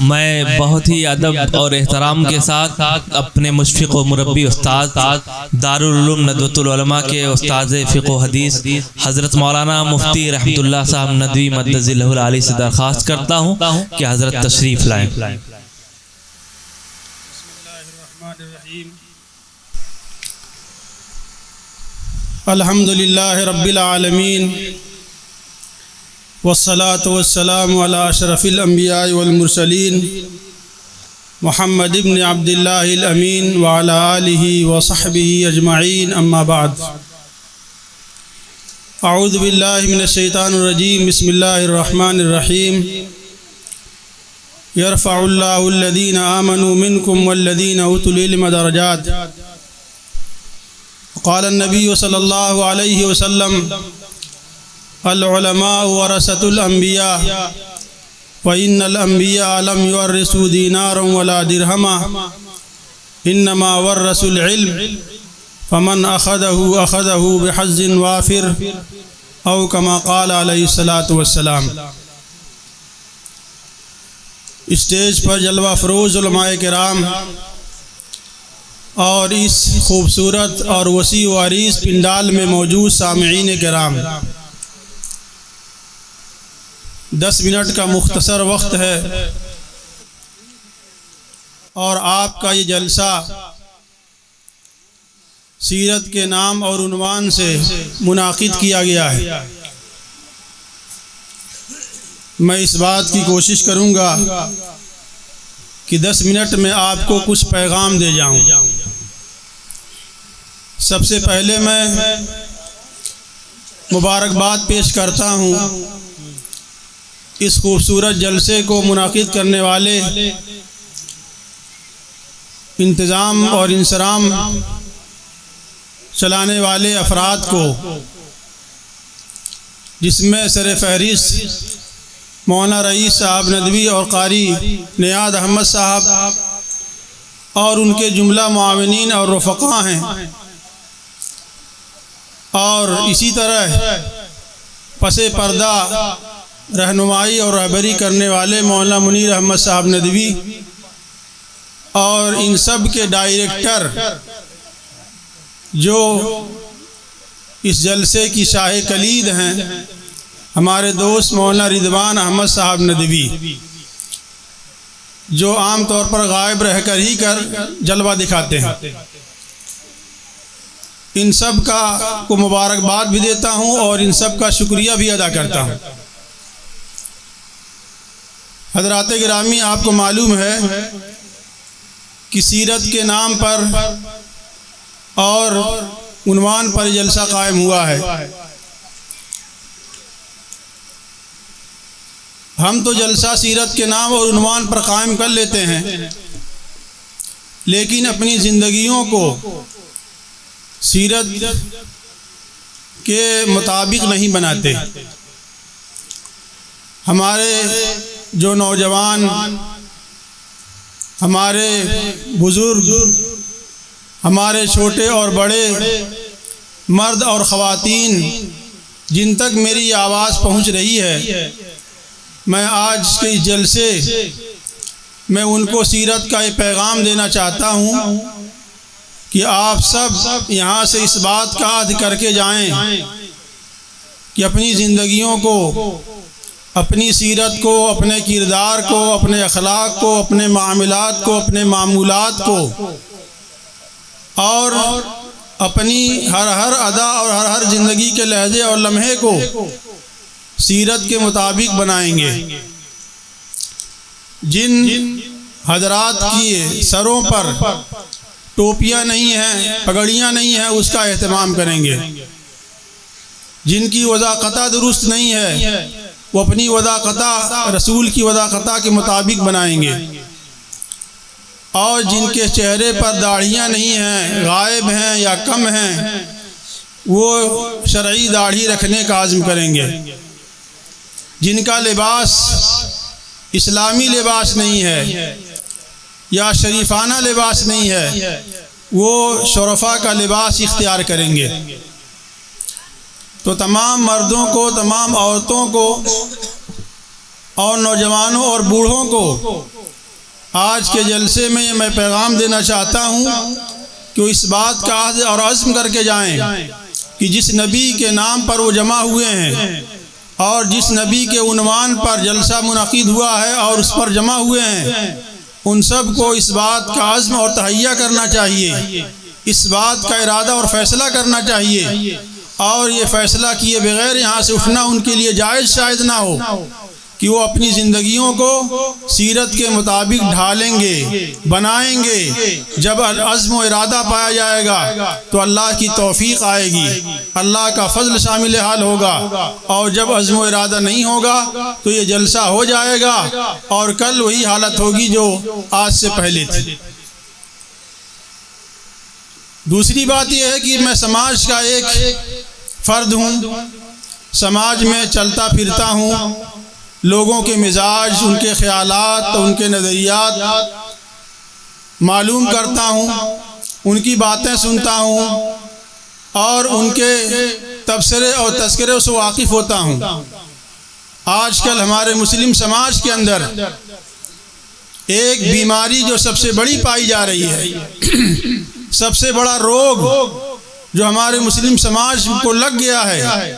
میں بہت ہی ادب اور احترام کے ساتھ اپنے مشفق و مربی استاد دارالعلوم ندوۃ العلماء کے استاد فقہ و حدیث حضرت مولانا مفتی رحمۃ اللہ صاحب ندوی مدد ذلہ العالی سے درخواست کرتا ہوں کہ حضرت تشریف لائیں۔ الحمدللہ رب العالمین والصلاة والسلام علی اشرف الانبیاء والمرسلین محمد ابن عبداللہ الامین وعلی آلہ وصحبہ اجمعین، اما بعد۔ اعوذ باللہ من الشیطان الرجیم، بسم اللہ الرحمن الرحیم۔ یرفع اللہ الذین آمنوا منکم والذین اوتوا العلم درجات۔ قال النبی صلی اللہ علیہ وسلم: العلماء ورثۃ الانبیاء وإن الانبیاء لم یورثوا دینارا ولا درہما انما ورثوا العلم فمن اخذه بحظ وافر او کما قال علیہ الصلاۃ والسلام۔ اسٹیج پر جلوہ فروز علماء کرام اور اس خوبصورت اور وسیع و عریض پنڈال میں موجود سامعین کرام، 10 منٹ کا مختصر وقت ہے اور آپ کا یہ جلسہ سیرت کے نام اور عنوان سے منعقد کیا گیا ہے۔ میں اس بات کی کوشش کروں گا کہ 10 منٹ میں آپ کو کچھ پیغام دے جاؤں۔ سب سے پہلے میں مبارکباد پیش کرتا ہوں اس خوبصورت جلسے کو منعقد کرنے والے انتظام اور انصرام چلانے والے افراد کو، جس میں سر فہرست مولانا رئیس صاحب ندوی اور قاری نیاد احمد صاحب اور ان کے جملہ معاونین اور رفقاء ہیں، اور اسی طرح پس پردہ رہنمائی اور رہبری کرنے والے مولانا منیر احمد صاحب ندوی اور ان سب کے ڈائریکٹر جو اس جلسے کی شاہ کلید ہیں، ہمارے دوست مولانا رضوان احمد صاحب ندوی، جو عام طور پر غائب رہ کر ہی جلوہ دکھاتے ہیں۔ ان سب کو مبارکباد بھی دیتا ہوں اور ان سب کا شکریہ بھی ادا کرتا ہوں۔ حضرات گرامی، آپ کو معلوم ہے کہ سیرت کے نام پر اور عنوان پر جلسہ قائم ہوا ہے۔ ہم تو جلسہ سیرت کے نام اور عنوان پر قائم کر لیتے ہیں، لیکن اپنی زندگیوں کو سیرت کے مطابق نہیں بناتے۔ ہمارے جو نوجوان، ہمارے بزرگ، ہمارے چھوٹے اور بڑے، مرد اور خواتین، جن تک میری آواز پہنچ رہی ہے، میں آج کے اس جلسے میں ان کو سیرت کا یہ پیغام دینا چاہتا ہوں کہ آپ سب یہاں سے اس بات کا عہد کر کے جائیں کہ اپنی زندگیوں کو، اپنی سیرت کو، اپنے کردار کو، اپنے اخلاق کو، اپنے معاملات کو، اپنے معمولات کو اور اپنی ہر ادا اور ہر زندگی کے لہجے اور لمحے کو سیرت کے مطابق بنائیں گے۔ جن حضرات کی سروں پر ٹوپیاں نہیں ہیں، پگڑیاں نہیں ہیں، اس کا اہتمام کریں گے۔ جن کی وضاقتہ درست نہیں ہے، وہ اپنی وضاقتہ رسول کی وضاقتہ کے مطابق بنائیں گے، اور جن کے چہرے پر داڑھیاں نہیں ہیں، غائب ہیں یا کم ہیں، وہ شرعی داڑھی رکھنے کا عزم کریں گے۔ جن کا لباس اسلامی لباس نہیں ہے یا شریفانہ لباس نہیں ہے، وہ شرفاء کا لباس اختیار کریں گے۔ تو تمام مردوں کو، تمام عورتوں کو اور نوجوانوں اور بوڑھوں کو آج کے جلسے میں میں پیغام دینا چاہتا ہوں کہ اس بات کا عہد اور عزم کر کے جائیں کہ جس نبی کے نام پر وہ جمع ہوئے ہیں اور جس نبی کے عنوان پر جلسہ منعقد ہوا ہے اور اس پر جمع ہوئے ہیں، ان سب کو اس بات کا عزم اور تہیہ کرنا چاہیے، اس بات کا ارادہ اور فیصلہ کرنا چاہیے، اور یہ فیصلہ کیے بغیر یہاں سے اٹھنا ان کے لیے جائز شاید نہ ہو کہ وہ اپنی زندگیوں کو سیرت کے مطابق ڈھالیں گے، بنائیں گے۔ جب عزم و ارادہ پایا جائے گا تو اللہ کی توفیق آئے گی، اللہ کا فضل شامل حال ہوگا، اور جب عزم و ارادہ نہیں ہوگا تو یہ جلسہ ہو جائے گا اور کل وہی حالت ہوگی جو آج سے پہلے تھی۔ دوسری بات یہ ہے کہ میں سماج کا ایک فرد ہوں، سماج میں چلتا پھرتا ہوں، لوگوں کے مزاج، ان کے خیالات، ان کے نظریات معلوم کرتا ہوں، ان کی باتیں سنتا ہوں اور ان کے تبصرے اور تذکرے سے واقف ہوتا ہوں۔ آج کل ہمارے مسلم سماج کے اندر ایک بیماری جو سب سے بڑی پائی جا رہی ہے، سب سے بڑا روگ جو ہمارے مسلم سماج کو لگ گیا ہے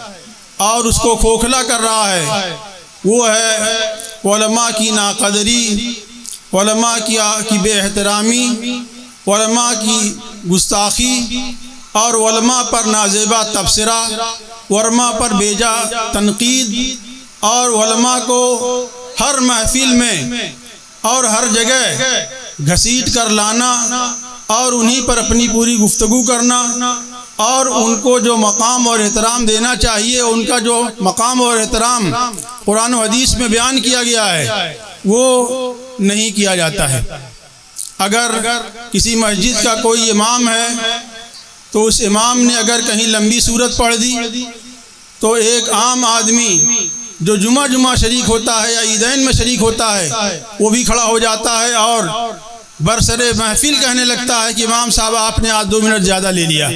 اور اس کو کھوکھلا کر رہا ہے، وہ ہے علماء کی ناقدری، علماء کی بے احترامی، علماء کی گستاخی اور علماء پر نازیبہ تبصرہ، علماء پر بیجا تنقید، اور علماء کو ہر محفل میں اور ہر جگہ گھسیٹ کر لانا اور انہی پر اپنی پوری گفتگو کرنا، اور ان کو جو مقام اور احترام دینا چاہیے، ان کا جو مقام اور احترام قرآن و حدیث میں بیان کیا گیا ہے وہ نہیں کیا جاتا ہے۔ اگر کسی مسجد کا کوئی امام ہے تو اس امام نے اگر کہیں لمبی سورت پڑھ دی تو ایک عام آدمی جو جمعہ شریک ہوتا ہے یا عیدین میں شریک ہوتا ہے وہ بھی کھڑا ہو جاتا ہے اور برسر محفل کہنے لگتا ہے کہ امام صاحب آپ نے آج 2 منٹ زیادہ لے لیا۔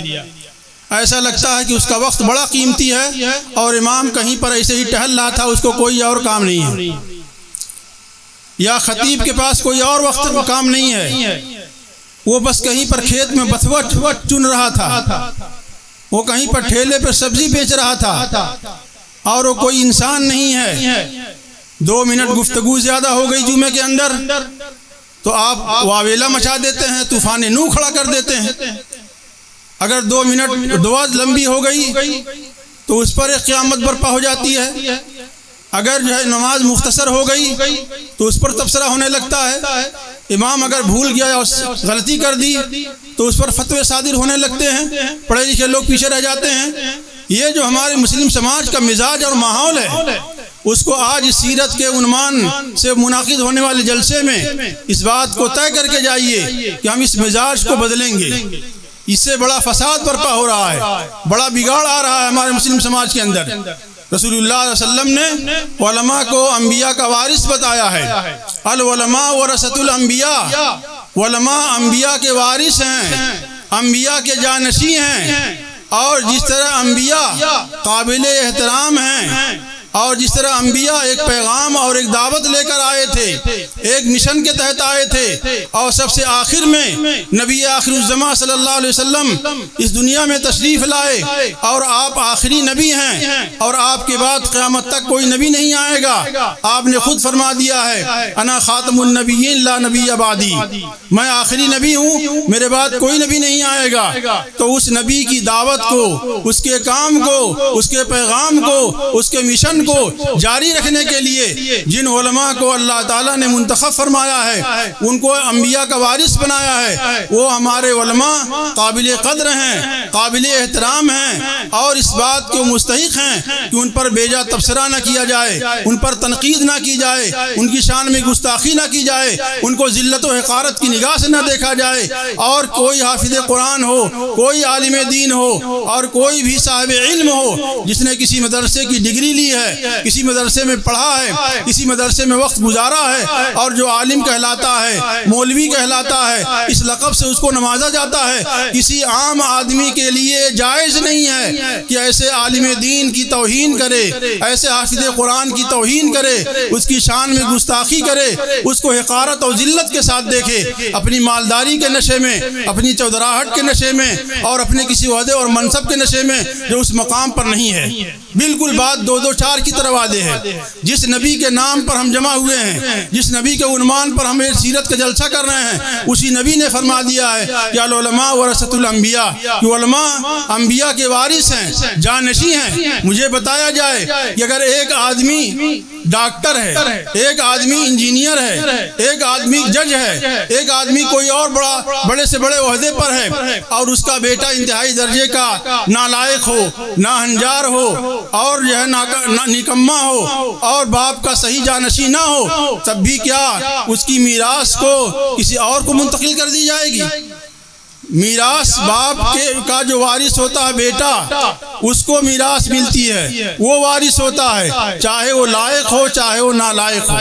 ایسا لگتا ہے کہ اس کا وقت بڑا قیمتی ہے اور امام کہیں پر ایسے ہی ٹہل رہا تھا، اس کو کوئی اور کام نہیں ہے، یا خطیب کے پاس کوئی اور وقت کام نہیں ہے، وہ بس کہیں پر کھیت میں بتھوا چن رہا تھا، وہ کہیں پر ٹھیلے پر سبزی بیچ رہا تھا، اور وہ کوئی انسان نہیں ہے۔ 2 منٹ گفتگو زیادہ ہو گئی جمعے کے اندر تو آپ واویلا مچا دیتے ہیں، طوفان نوح کھڑا کر دیتے ہیں۔ اگر 2 منٹ دعا لمبی ہو گئی تو اس پر ایک قیامت برپا ہو جاتی ہے۔ اگر جو ہے نماز مختصر ہو گئی تو اس پر تبصرہ ہونے لگتا ہے۔ امام اگر بھول گیا اور غلطی کر دی تو اس پر فتوے صادر ہونے لگتے ہیں، پڑھے لکھے لوگ پیچھے رہ جاتے ہیں۔ یہ جو ہمارے مسلم سماج کا مزاج اور ماحول ہے، اس کو آج سیرت کے عنوان سے منعقد ہونے والے جلسے میں اس بات کو طے کر کے جائیے کہ ہم اس مزاج کو بدلیں گے۔ اس سے بڑا فساد برپا ہو رہا ہے، بڑا بگاڑ آ رہا ہے ہمارے مسلم سماج کے اندر۔ رسول اللہ علیہ وسلم نے علماء کو انبیاء کا وارث بتایا ہے۔ العلماء ورثۃ الانبیاء، علماء انبیاء کے وارث ہیں، انبیاء کے جانشین ہیں، اور جس طرح انبیاء قابل احترام ہیں اور جس طرح انبیاء ایک پیغام اور ایک دعوت لے کر آئے تھے، ایک مشن کے تحت آئے تھے، اور سب سے آخر میں نبی آخر الزمان صلی اللہ علیہ وسلم اس دنیا میں تشریف لائے، اور آپ آخری نبی ہیں اور آپ کے بعد قیامت تک کوئی نبی نہیں آئے گا۔ آپ نے خود فرما دیا ہے انا خاتم النبیین لا نبی بعدی، میں آخری نبی ہوں، میرے بعد کوئی نبی نہیں آئے گا۔ تو اس نبی کی دعوت کو، اس کے کام کو، اس کے پیغام کو، اس کے مشن کو جاری رکھنے کے لیے جن علماء کو اللہ تعالیٰ نے منتخب فرمایا ہے، ان کو انبیاء کا وارث بنایا ہے، وہ ہمارے علماء قابل قدر ہیں، قابل احترام ہیں، اور اس بات کے مستحق ہیں کہ ان پر بیجا تبصرہ نہ کیا جائے، ان پر تنقید نہ کی جائے، ان کی شان میں گستاخی نہ کی جائے، ان کو ذلت و حقارت کی نگاہ سے نہ دیکھا جائے۔ اور کوئی حافظ قرآن ہو، کوئی عالم دین ہو، اور کوئی بھی صاحب علم ہو جس نے کسی مدرسے کی ڈگری لی ہے ہے, کسی مدرسے میں پڑھا ہے, کسی مدرسے میں وقت گزارا ہے, اور جو عالم کہلاتا ہے, مولوی کہلاتا ہے, اس لقب سے اس کو نوازا جاتا ہے. کسی عام آدمی کے لیے جائز نہیں ہے کہ ایسے عالم دین کی توہین کرے, ایسے حافظ قرآن کی توہین کرے, اس کی شان میں گستاخی کرے, اس کو حقارت اور ذلت کے ساتھ دیکھے, اپنی مالداری کے نشے میں, اپنی چودراہٹ کے نشے میں, اور اپنے کسی عہدے اور منصب کے نشے میں جو اس مقام پر نہیں ہے. بالکل بات دو دو چار کی طرح واضح ہے. جس نبی کے نام پر ہم جمع ہوئے ہیں, جس نبی کے عنوان پر ہم سیرت کا جلسہ کر رہے ہیں, اسی نبی نے فرما دیا ہے کہ العلماء ورثۃ الانبیاء, کہ علماء انبیاء کے وارث ہیں, جانشین ہیں. مجھے بتایا جائے کہ اگر ایک آدمی ڈاکٹر ہے, ایک آدمی انجینئر ہے, ایک آدمی جج ہے, ایک آدمی کوئی اور بڑے سے بڑے عہدے پر ہے, اور اس کا بیٹا انتہائی درجے کا نالائق ہو, ناہنجار ہو, اور جو ہے نکما ہو, اور باپ کا صحیح جانشین نہ ہو, تب بھی کیا اس کی میراث کو کسی اور کو منتقل کر دی جائے گی؟ میراث باپ کا جو وارث ہوتا ہے بیٹا, اس کو میراث ملتی ہے, وہ وارث ہوتا ہے, چاہے وہ لائق ہو چاہے وہ نالائق ہو,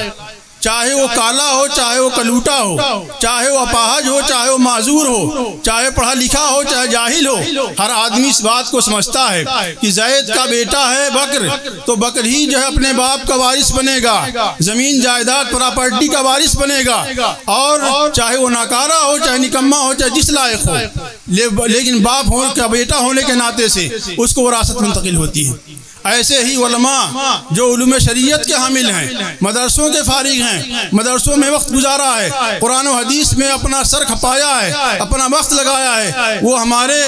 چاہے وہ کالا ہو چاہے وہ کلوٹا ہو, چاہے وہ اپاہج ہو چاہے وہ معذور ہو, چاہے پڑھا لکھا ہو چاہے جاہل ہو. ہر آدمی اس بات کو سمجھتا ہے کہ زید کا بیٹا ہے بکر, تو بکر ہی جو ہے اپنے باپ کا وارث بنے گا, زمین جائیداد پراپرٹی کا وارث بنے گا, اور چاہے وہ ناکارہ ہو چاہے نکما ہو چاہے جس لائق ہو, لیکن باپ کا بیٹا ہونے کے ناطے سے اس کو وراثت منتقل ہوتی ہے. ایسے ہی علماء جو علوم شریعت کے حامل ہیں, مدرسوں کے فارغ ہیں, مدرسوں میں وقت گزارا ہے, قرآن و حدیث میں اپنا سر کھپایا ہے, اپنا وقت لگایا ہے, وہ ہمارے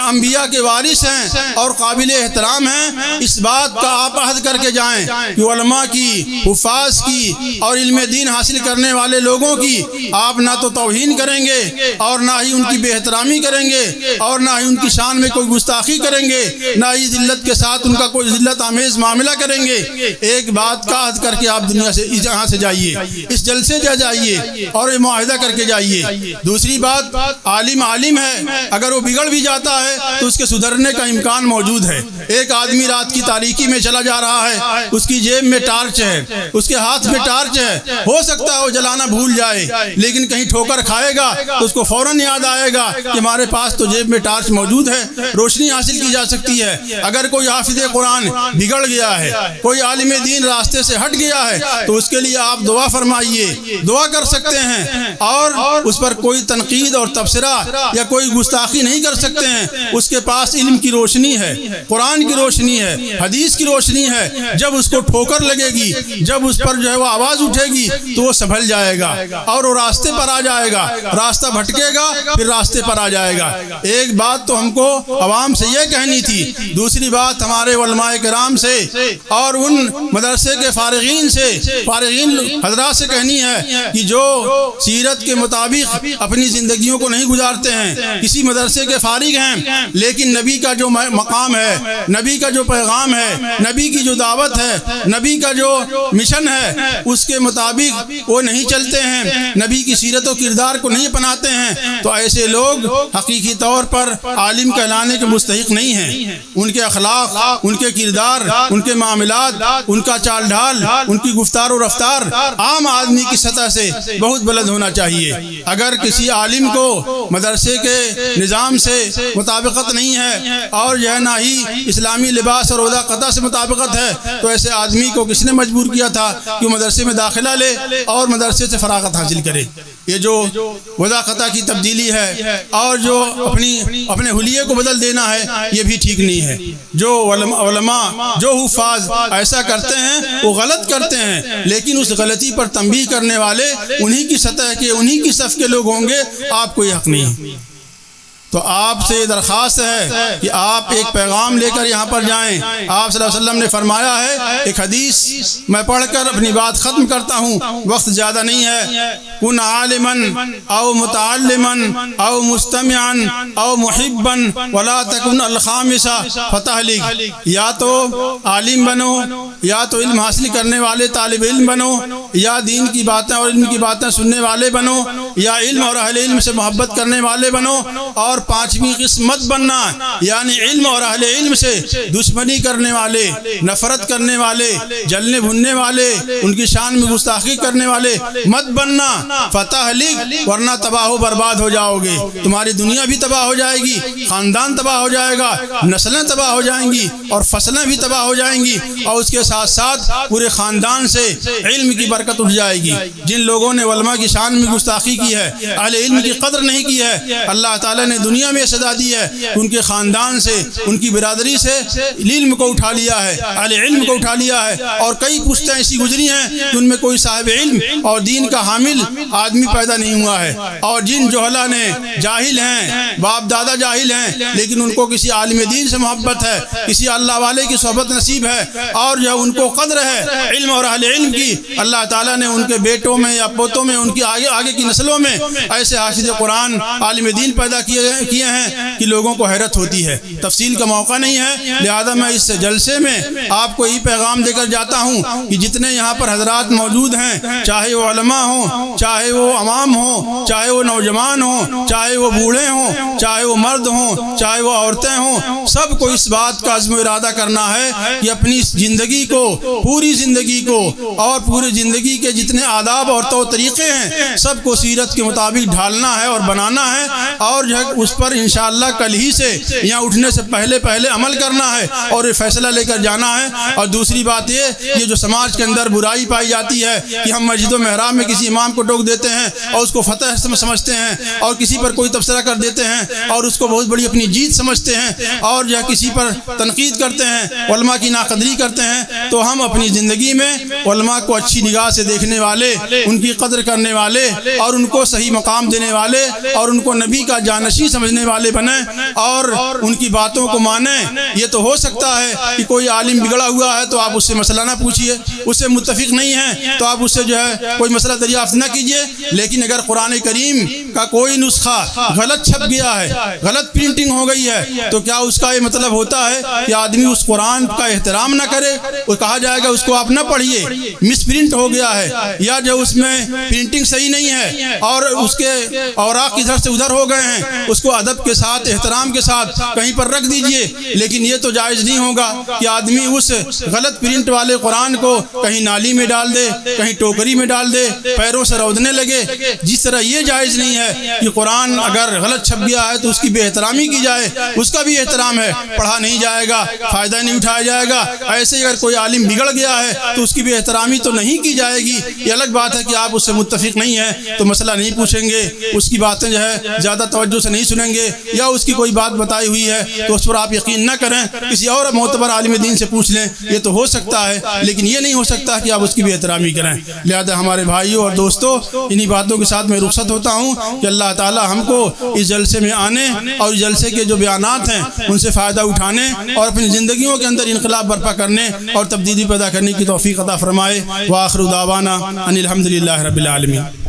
انبیاء کے وارث ہیں اور قابل احترام ہیں. اس بات کا آپ عہد کر کے جائیں کہ علماء کی, حفاظ کی اور علم دین حاصل کرنے والے لوگوں کی آپ نہ تو توہین کریں گے, اور نہ ہی ان کی بے احترامی کریں گے, اور نہ ہی ان کی شان میں کوئی گستاخی کریں گے, نہ ہی ذلت کے ساتھ ان کا ذلت آمیز معاملہ کریں گے. ایک بات کا عہد کر کے آپ دنیا سے یہاں سے جائیے, اس جلسے سے جائیے اور یہ معاہدہ کر کے جائیے. دوسری بات, عالم ہے, اگر وہ بگڑ بھی جاتا ہے تو اس کے سدھرنے کا امکان موجود ہے. ایک آدمی رات کی تاریکی میں چلا جا رہا ہے, اس کی جیب میں ٹارچ ہے, اس کے ہاتھ میں ٹارچ ہے, ہو سکتا ہے وہ جلانا بھول جائے, لیکن کہیں ٹھوکر کھائے گا تو اس کو فوراً یاد آئے گا کہ ہمارے پاس تو جیب میں ٹارچ موجود ہے, روشنی حاصل کی جا سکتی ہے. اگر کوئی حافظ قرآن بگڑ گیا ہے, کوئی عالم دین راستے سے ہٹ گیا ہے, تو اس کے لیے آپ دعا فرمائیے, دعا کر سکتے ہیں, اور اس پر کوئی تنقید اور تبصرہ یا کوئی گستاخی نہیں کر سکتے ہیں. اس کے پاس علم کی روشنی ہے, قرآن کی روشنی ہے, حدیث کی روشنی ہے. جب اس کو ٹھوکر لگے گی, جب اس پر جو ہے وہ آواز اٹھے گی, تو وہ سنبھل جائے گا اور وہ راستے پر آ جائے گا. راستہ بھٹکے گا پھر راستے پر آ جائے گا. ایک بات تو ہم کو عوام سے یہ کہنی تھی. دوسری بات ہمارے علماء کرام سے اور ان مدرسے کے فارغین حضرات سے کہنی ہے کہ جو سیرت کے مطابق اپنی زندگیوں کو نہیں گزارتے ہیں, کسی مدرسے کے فارغ ہیں, لیکن نبی کا جو مقام ہے, نبی کا جو پیغام ہے, نبی کی جو دعوت ہے, نبی کا جو مشن ہے, اس کے مطابق وہ نہیں چلتے ہیں, نبی کی سیرت و کردار کو نہیں اپناتے ہیں, تو ایسے لوگ حقیقی طور پر عالم کہلانے کے مستحق نہیں ہیں. ان کے اخلاق, ان کے کردار, ان کے معاملات, ان کا چال ڈھال, ان کی گفتار و رفتار عام آدمی کی سطح سے بہت بلند ہونا چاہیے. اگر کسی عالم کو مدرسے کے نظام سے مطابقت نہیں ہے, اور یہ نہ ہی اسلامی لباس اور وضع قطع سے مطابقت ہے, تو ایسے آدمی کو کس نے مجبور کیا تھا کہ وہ مدرسے میں داخلہ لے اور مدرسے سے فراغت حاصل کرے؟ یہ جو وضع قطع کی تبدیلی ہے اور جو اپنے حلیے کو بدل دینا ہے, یہ بھی ٹھیک نہیں ہے. جو علماء, جو حفاظ ایسا کرتے ہیں وہ غلط کرتے ہیں, لیکن اس غلطی پر تنبیہ کرنے والے انہی کی سطح کے, انہی کی صف کے لوگ ہوں گے. آپ کو یہ حق نہیں. تو آپ سے درخواست ہے کہ آپ ایک پیغام لے کر یہاں پر جائیں. آپ صلی اللہ علیہ وسلم نے فرمایا ہے, ایک حدیث میں پڑھ کر اپنی بات ختم کرتا ہوں, وقت زیادہ نہیں ہے. کن عالما او متعلما او مستمعا او محبا ولا تکن الخامس فتہلک. یا تو عالم بنو, یا تو علم حاصل کرنے والے طالب علم بنو, یا دین کی باتیں اور علم کی باتیں سننے والے بنو, یا علم اور اہل علم سے محبت کرنے والے بنو, اور پانچویں قسم مت بننا، یعنی علم اور اہل علم سے دشمنی کرنے والے، نفرت کرنے والے، جلنے بھننے والے، ان کی شان میں گستاخی کرنے والے مت بننا، فتہلک، ورنہ تباہ و برباد ہو جاؤ گے، تمہاری دنیا بھی تباہ ہو جائے گی، خاندان تباہ ہو جائے گا، نسلیں تباہ ہو جائیں گی اور فصلیں بھی تباہ ہو جائیں گی، اور اس کے ساتھ ساتھ پورے خاندان سے علم کی برکت اٹھ جائے گی۔ جن لوگوں نے علماء کی شان میں گستاخی کی ہے، اہل علم کی قدر نہیں کی ہے، اللہ تعالیٰ نے دنیا میں سزا دی ہے، ان کے خاندان سے، ان کی برادری سے علم کو اٹھا لیا ہے، اہل علم کو اٹھا لیا ہے، اور کئی پشتیں ایسی گزری ہیں کہ ان میں کوئی صاحب علم اور دین کا حامل آدمی پیدا نہیں ہوا ہے، اور جن جہلا نے جاہل ہیں، باپ دادا جاہل ہیں، لیکن ان کو کسی عالم دین سے محبت ہے، کسی اللہ والے کی صحبت نصیب ہے، اور جو ان کو قدر ہے علم اور اہل علم کی، اللہ تعالیٰ نے ان کے بیٹوں میں یا پوتوں میں، ان کی آگے کی نسلوں میں ایسے حافظ قرآن عالم دین پیدا کیے ہیں کہ لوگوں کو حیرت ہوتی ہے۔ تفصیل کا موقع نہیں ہے، لہذا میں اس جلسے میں آپ کو یہ پیغام دے کر جاتا ہوں کہ جتنے یہاں پر حضرات موجود ہیں، چاہے وہ علماء ہوں، چاہے وہ عوام ہوں، چاہے وہ نوجوان ہوں، چاہے وہ بوڑھے ہوں، چاہے وہ مرد ہوں، چاہے وہ عورتیں ہوں، سب کو اس بات کا عزم و ارادہ کرنا ہے کہ اپنی زندگی کو، پوری زندگی کو، اور پوری زندگی کے جتنے آداب اور طور طریقے ہیں سب کو سیرت کے مطابق ڈھالنا ہے اور بنانا ہے، اور جو ہے اس پر انشاءاللہ کل ہی سے یہاں اٹھنے سے پہلے عمل کرنا ہے اور یہ فیصلہ لے کر جانا ہے۔ اور دوسری بات یہ جو سماج کے اندر برائی پائی جاتی ہے کہ ہم مسجد و محراب میں کسی امام کو ٹوک دیتے ہیں اور اس کو فتح سمجھتے ہیں، اور کسی پر کوئی تبصرہ کر دیتے ہیں اور اس کو بہت بڑی اپنی جیت سمجھتے ہیں، اور جو ہے کسی پر تنقید کرتے ہیں، علماء کی ناقدری کرتے ہیں، تو ہم اپنی زندگی میں علماء کو اچھی نگاہ سے دیکھنے والے، ان کی قدر کرنے والے، اور ان کو صحیح مقام دینے والے، اور ان کو نبی کا جانشین سمجھنے والے بنیں اور ان کی باتوں کو مانیں۔ یہ تو ہو سکتا ہے کہ کوئی عالم بگڑا ہوا ہے تو آپ اس سے مسئلہ نہ پوچھیے، اس سے متفق نہیں ہیں تو آپ اس سے جو ہے کوئی مسئلہ دریافت نہ کیجیے، لیکن اگر قرآن کریم کا کوئی نسخہ غلط چھپ گیا ہے، غلط پرنٹنگ ہو گئی ہے، تو کیا اس کا یہ مطلب ہوتا ہے کہ آدمی اس قرآن کا احترام نہ کرے؟ وہ کہا جائے گا اس کو آپ نہ پڑھیے، مس پرنٹ ہو گیا ہے، یا جو اس میں پرنٹنگ صحیح نہیں ہے اور اس کے اوراق ادھر سے ادھر ہو گئے ہیں، اس کو ادب کے ساتھ، احترام کے ساتھ کہیں پر رکھ دیجئے۔ لیکن یہ تو جائز نہیں ہوگا کہ آدمی اس غلط پرنٹ والے قرآن کو کہیں نالی میں ڈال دے، کہیں ٹوکری میں ڈال دے، پیروں سے رودنے لگے۔ جس طرح یہ جائز نہیں ہے کہ قرآن اگر غلط چھپ گیا ہے تو اس کی بے احترامی کی جائے، اس کا بھی احترام ہے، پڑھا نہیں جائے گا، فائدہ نہیں اٹھایا جائے گا۔ ایسے ہی اگر کوئی عالم بگڑ گیا ہے تو اس کی بے احترامی تو نہیں کی جائے گی۔ یہ الگ بات ہے کہ آپ اس سے متفق نہیں ہیں تو مسئلہ نہیں پوچھیں گے، اس کی باتیں جو ہے زیادہ توجہ سے نہیں سنیں گے، یا اس کی کوئی بات بتائی ہوئی ہے تو اس پر آپ یقین نہ کریں، کسی اور معتبر عالم دین سے پوچھ لیں، یہ تو ہو سکتا ہے، لیکن یہ نہیں ہو سکتا کہ آپ اس کی بے احترامی کریں۔ لہذا ہمارے بھائیوں اور دوستوں، انہی باتوں کے ساتھ میں رخصت ہوتا ہوں کہ اللہ تعالی ہم کو اس جلسے میں آنے اور اس جلسے کے جو بیانات ہیں ان سے فائدہ اٹھانے اور اپنی زندگیوں کے اندر انقلاب برپا کرنے اور تبدیلی پیدا کرنے کی توفیق عطا فرمائے۔ وآخر دعوانا ان الحمد للہ رب العالمین۔